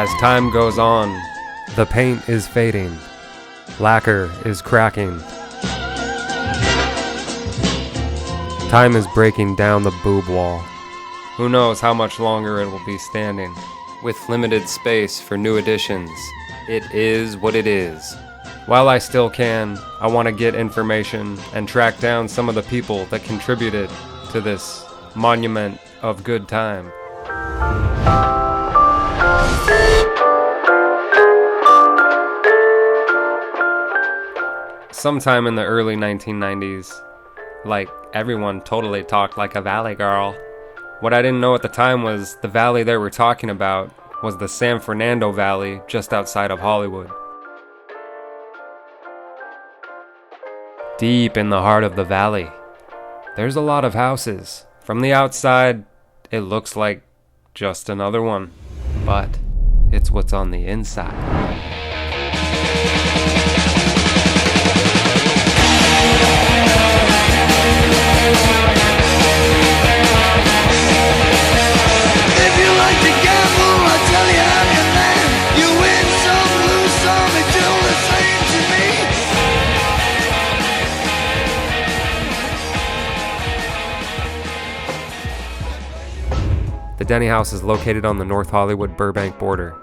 As time goes on, the paint is fading. Lacquer is cracking. Time is breaking down the boob wall. Who knows how much longer it will be standing. With limited space for new additions, it is what it is. While I still can, I want to get information and track down some of the people that contributed to this monument of good time. Sometime in the early 1990s, like everyone totally talked like a valley girl. What I didn't know at the time was the valley they were talking about was the San Fernando Valley just outside of Hollywood. Deep in the heart of the valley, there's a lot of houses. From the outside, it looks like just another one, but it's what's on the inside. The Denny House is located on the North Hollywood Burbank border.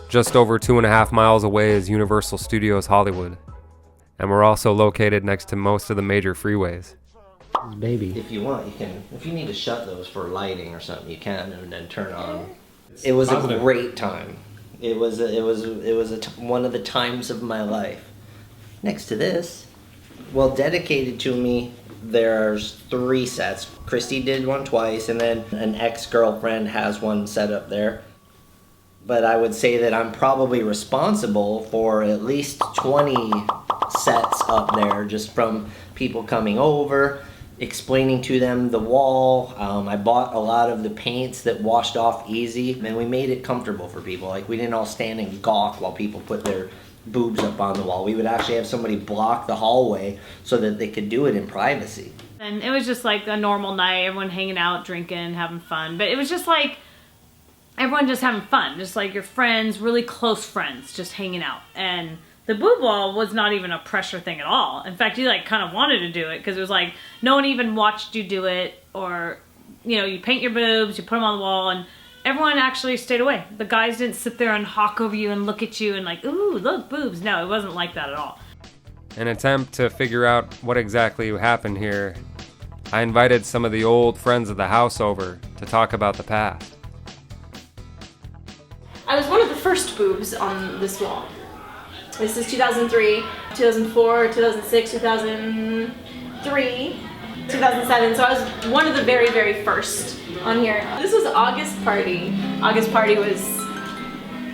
Just over 2.5 miles away is Universal Studios Hollywood. And we're also located next to most of the major freeways. Baby. If you want, you can. If you need to shut those for lighting or something, you can, and then turn on. It was a great time. It was one of the times of my life. Next to this, well, dedicated to me, there's 3 sets. Christy did one twice, and then an ex-girlfriend has one set up there. But I would say that I'm probably responsible for at least 20 sets up there, just from people coming over, explaining to them the wall. I bought a lot of the paints that washed off easy, and we made it comfortable for people. Like, we didn't all stand and gawk while people put their boobs up on the wall. We would actually have somebody block the hallway so that they could do it in privacy. And it was just like a normal night, everyone hanging out, drinking, having fun. But it was just like everyone just having fun, just like your friends, really close friends, just hanging out. And the boob wall was not even a pressure thing at all. In fact, you like kind of wanted to do it because it was like no one even watched you do it, or you know, you paint your boobs, you put them on the wall, and everyone actually stayed away. The guys didn't sit there and hawk over you and look at you and like, ooh, look, boobs. No, it wasn't like that at all. In an attempt to figure out what exactly happened here, I invited some of the old friends of the house over to talk about the past. I was one of the first boobs on this wall. This is 2003, 2004, 2006, 2003, 2007. So I was one of the very, very first on here. This was August Party. August Party was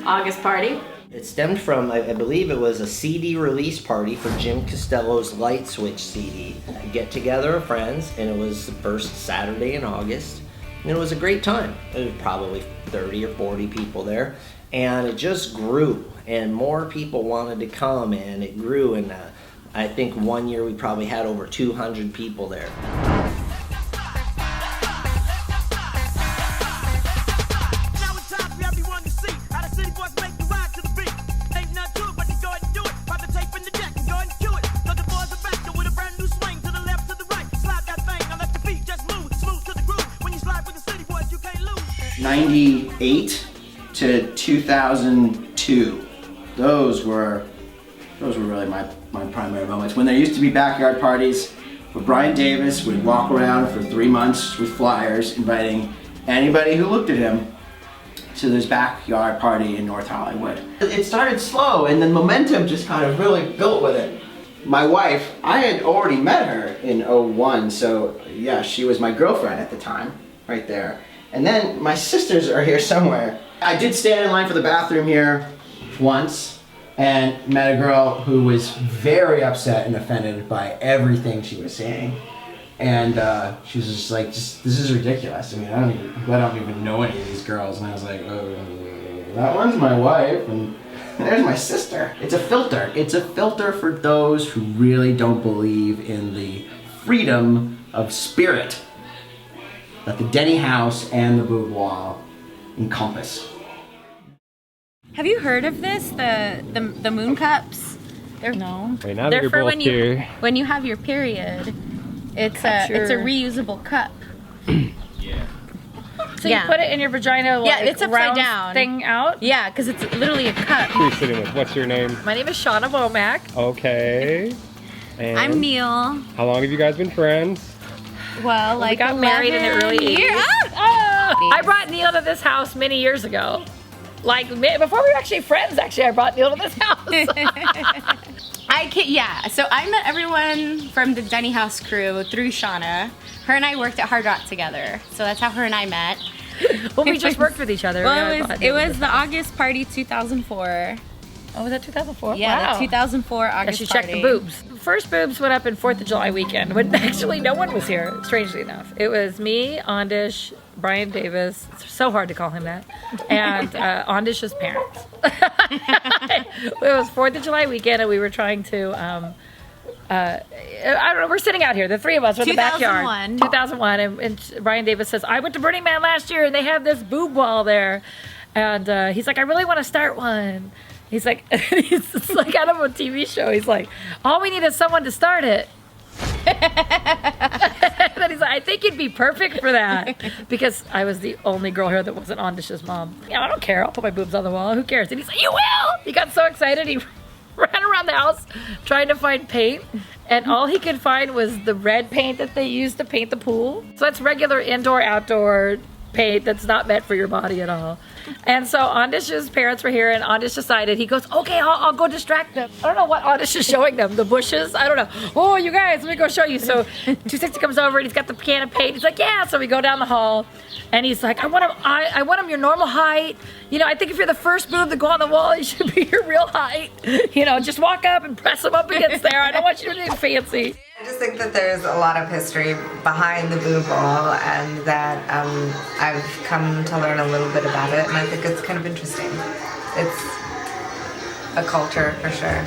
August Party. It stemmed from, I believe it was a CD release party for Jim Costello's Light Switch CD. A get together of friends, and it was the first Saturday in August. And it was a great time. There was probably 30 or 40 people there. And it just grew, and more people wanted to come, and it grew. And I think one year we probably had over 200 people there. '98 to 2002. Those were really my primary moments. When there used to be backyard parties where Brian Davis would walk around for 3 months with flyers inviting anybody who looked at him to this backyard party in North Hollywood. It started slow, and then momentum just kind of really built with it. My wife, I had already met her in '01, so yeah, she was my girlfriend at the time, right there. And then my sisters are here somewhere. I did stand in line for the bathroom here once and met a girl who was very upset and offended by everything she was saying. And she was just like, this is ridiculous. I mean, I don't even know any of these girls. And I was like, oh, that one's my wife, and there's my sister. It's a filter. It's a filter for those who really don't believe in the freedom of spirit that the Denny House and the Boob Wall encompass. Have you heard of this? The moon cups? No. Wait, now that They're you're for both when here. when you have your period. It's a reusable cup. So you put it in your vagina, like, it's upside round down. thing out? Yeah, because it's literally a cup. Who are you sitting with? What's your name? My name is Shauna Womack. Okay. And I'm Neil. how long have you guys been friends? Well, We got married in the early 80s. I brought Neil to this house many years ago. Like, before we were actually friends, I brought Neil to this house. So I met everyone from the Denny House crew through Shauna. Her and I worked at Hard Rock together, so that's how her and I met. Well, we just worked with each other. Well, it was the August party 2004. Oh, was that 2004? Yeah, Wow. the 2004 August And she party. checked the boobs. First boobs went up in 4th of July weekend when actually no one was here, strangely enough. It was me, Ondish, Brian Davis. It's so hard to call him that. And Ondish's parents. It was 4th of July weekend and we were trying to, I don't know, we're sitting out here, the three of us, in the backyard. 2001. And Brian Davis says, I went to Burning Man last year and they have this boob wall there. And he's like, I really want to start one. He's like, it's like out of a TV show. He's like, all we need is someone to start it. And then he's like, I think you'd be perfect for that. Because I was the only girl here that wasn't Ondish's mom. Yeah, I don't care. I'll put my boobs on the wall. Who cares? And he's like, you will! He got so excited. He ran around the house trying to find paint. And all he could find was the red paint that they used to paint the pool. So that's regular indoor, outdoor paint that's not meant for your body at all. And so Ondish's parents were here and Ondish decided, he goes, okay, I'll go distract them. I don't know what Ondish is showing them, the bushes, I don't know. Oh, you guys, let me go show you. So 260 comes over and he's got the can of paint. He's like, yeah. So we go down the hall and he's like, I want them your normal height. You know, I think if you're the first boob to go on the wall, you should be your real height. You know, just walk up and press them up against there. I don't want you to do anything fancy. I just think that there's a lot of history behind the boob wall and that I've come to learn a little bit about it and I think it's kind of interesting. It's a culture for sure.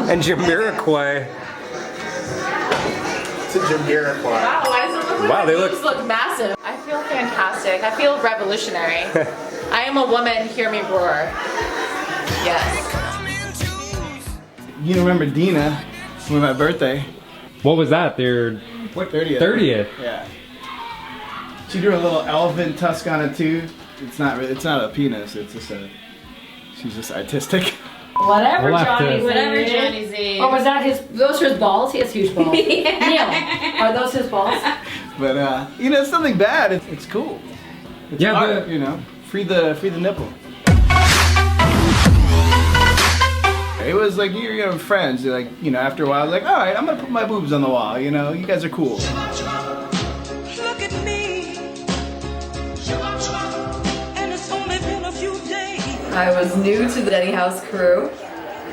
And Jamiroquai. It's a Jamiroquai. Wow, why does it look like Wow, my they boobs look massive? I feel fantastic. I feel revolutionary. I am a woman, hear me roar. Yes. You remember Dina with my birthday? What was that? Their 30th. 30th. Yeah. She drew a little elephant tusk on it too. It's not a penis. It's just she's just artistic. Whatever, We'll have Johnny. to- Whatever, Johnny Z. Oh, was that his? Those are his balls. He has huge balls. Neil, are those his balls? But you know, it's nothing bad. It's cool. It's Yeah, art, but- you know, free the nipple. It was like you're friends. You're like, you know, after a while, like, all right, I'm gonna put my boobs on the wall. You know, you guys are cool. Look at me, and it's only been a few days. I was new to the Denny House crew,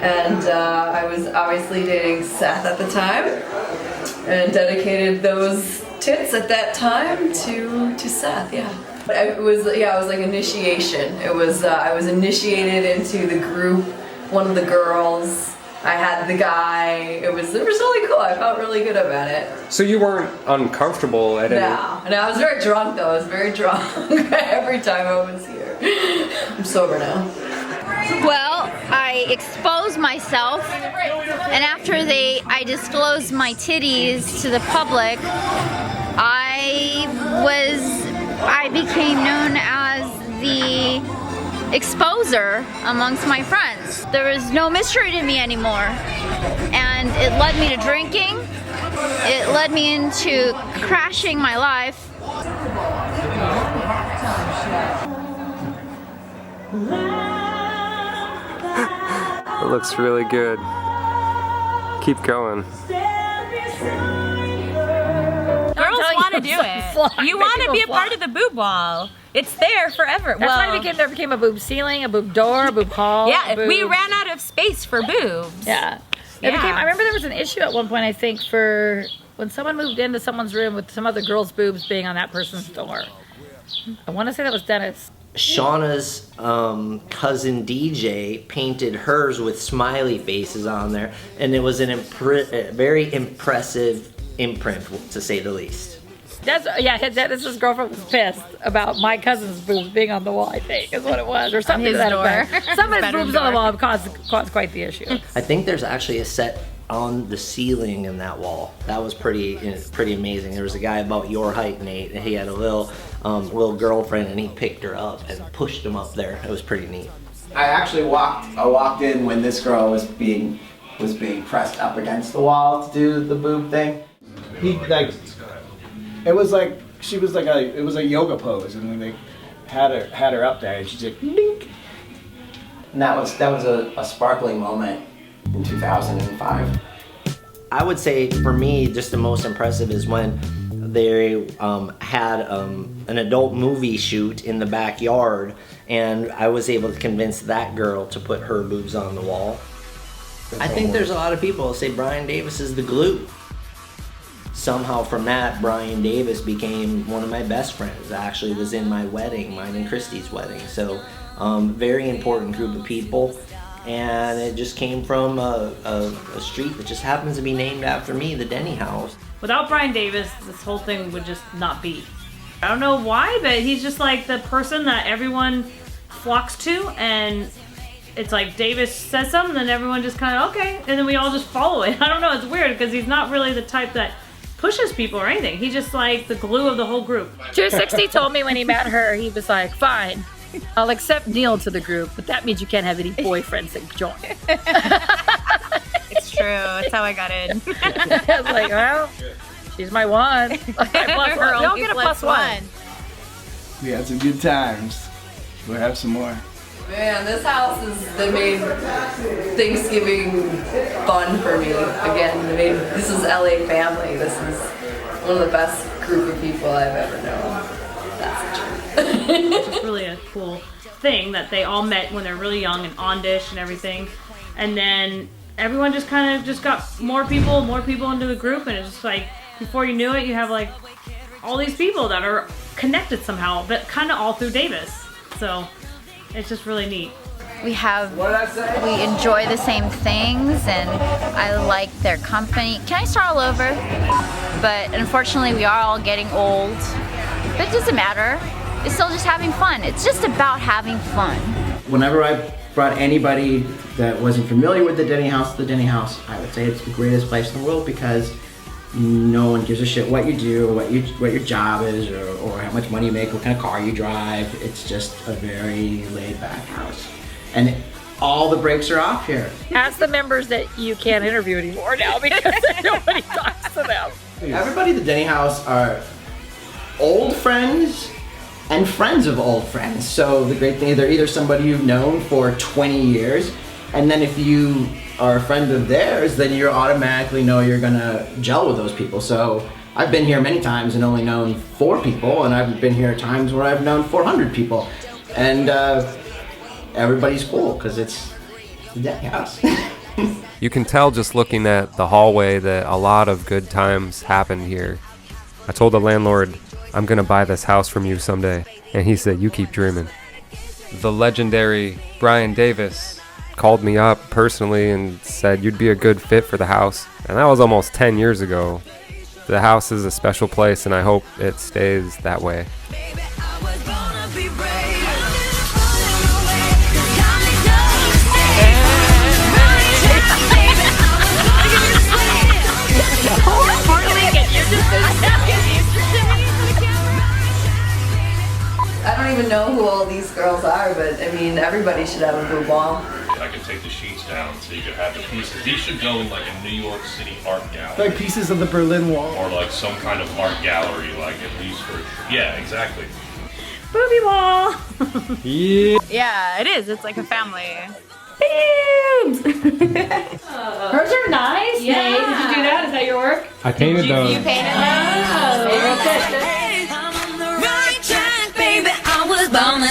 and I was obviously dating Seth at the time, and dedicated those tits at that time to Seth. Yeah, it was like initiation. It was I was initiated into the group. One of the girls, I had the guy. It was really cool. I felt really good about it. So you weren't uncomfortable at any... No, and I was very drunk though. I was very drunk every time I was here. I'm sober now. Well, I exposed myself, and after I disclosed my titties to the public, I became known as the exposer amongst my friends. There was no mystery to me anymore, and it led me to drinking. It led me into crashing my life. It looks really good. Keep going. Girls want to do it. You want to be a part of the boob wall. It's there forever. That's why there became a boob ceiling, a boob door, a boob hall. Yeah, a boob... we ran out of space for boobs. Yeah. Yeah. I remember there was an issue at one point, I think, for when someone moved into someone's room with some other girl's boobs being on that person's door. I want to say that was Dennis. Shauna's cousin DJ painted hers with smiley faces on there, and it was a very impressive imprint, to say the least. Dennis's girlfriend was pissed about my cousin's boobs being on the wall, I think, is what it was, or something to that effect. Some of his boobs on the wall caused quite the issue. I think there's actually a set on the ceiling in that wall. That was pretty amazing. There was a guy about your height, Nate, and he had a little girlfriend, and he picked her up and pushed him up there. It was pretty neat. I actually walked in when this girl was being pressed up against the wall to do the boob thing. It was like it was a yoga pose, and then they had her up there, and she's like, dink. And that was a sparkling moment in 2005. I would say for me, just the most impressive is when they had an adult movie shoot in the backyard, and I was able to convince that girl to put her boobs on the wall. I think there's a lot of people who say Brian Davis is the glue. Somehow from that, Brian Davis became one of my best friends. Actually was in my wedding, mine and Christy's wedding. So very important group of people. And it just came from a street that just happens to be named after me, the Denny House. Without Brian Davis, this whole thing would just not be. I don't know why, but he's just like the person that everyone flocks to, and it's like Davis says something, and everyone just kind of, okay, and then we all just follow it. I don't know, it's weird, because he's not really the type that pushes people or anything. He's just like the glue of the whole group. 260 told me when he met her, he was like, fine, I'll accept Neil to the group, but that means you can't have any boyfriends that join. It's true. That's how I got in. I was like, well, she's my one. We're Don't get a plus one. We had some good times. We'll have some more. Man, this house that made Thanksgiving fun for me. Again, this is LA family. This is one of the best group of people I've ever known. That's the truth. It's just really a cool thing that they all met when they're really young and on dish and everything. And then everyone just kind of just got more people into the group, and it's just like, before you knew it, you have like all these people that are connected somehow, but kind of all through Davis. So it's just really neat. We enjoy the same things, and I like their company. Can I start all over? But unfortunately, we are all getting old. But it doesn't matter. It's still just having fun. It's just about having fun. Whenever I brought anybody that wasn't familiar with the Denny House to the Denny House, I would say it's the greatest place in the world, because no one gives a shit what you do, or what your job is, or how much money you make, what kind of car you drive. It's just a very laid-back house. And all the breaks are off here. Ask the members that you can't interview anymore now because nobody talks to them. Everybody at the Denny House are old friends and friends of old friends. So the great thing is they're either somebody you've known for 20 years, and then if you are a friend of theirs, then you automatically know you're gonna gel with those people. So I've been here many times and only known 4 people, and I've been here times where I've known 400 people. And everybody's cool, because it's the Denny House. You can tell just looking at the hallway that a lot of good times happened here. I told the landlord, I'm gonna buy this house from you someday, and he said, you keep dreaming. The legendary Brian Davis called me up personally and said you'd be a good fit for the house, and that was almost 10 years ago. The house is a special place, and I hope it stays that way. I don't even know who all these girls are, but I mean, everybody should have a boob wall. I can take the sheets down so you can have the pieces. These should go in like a New York City art gallery. Like pieces of the Berlin Wall. Or like some kind of art gallery, like at least for, yeah, exactly. Booby wall! Yeah. Yeah, it is. It's like a family. Boobs! Hers are nice. Yeah. Nate, did you do that? Is that your work? I painted those. You painted them? Oh, I'm on the right track, baby. I was born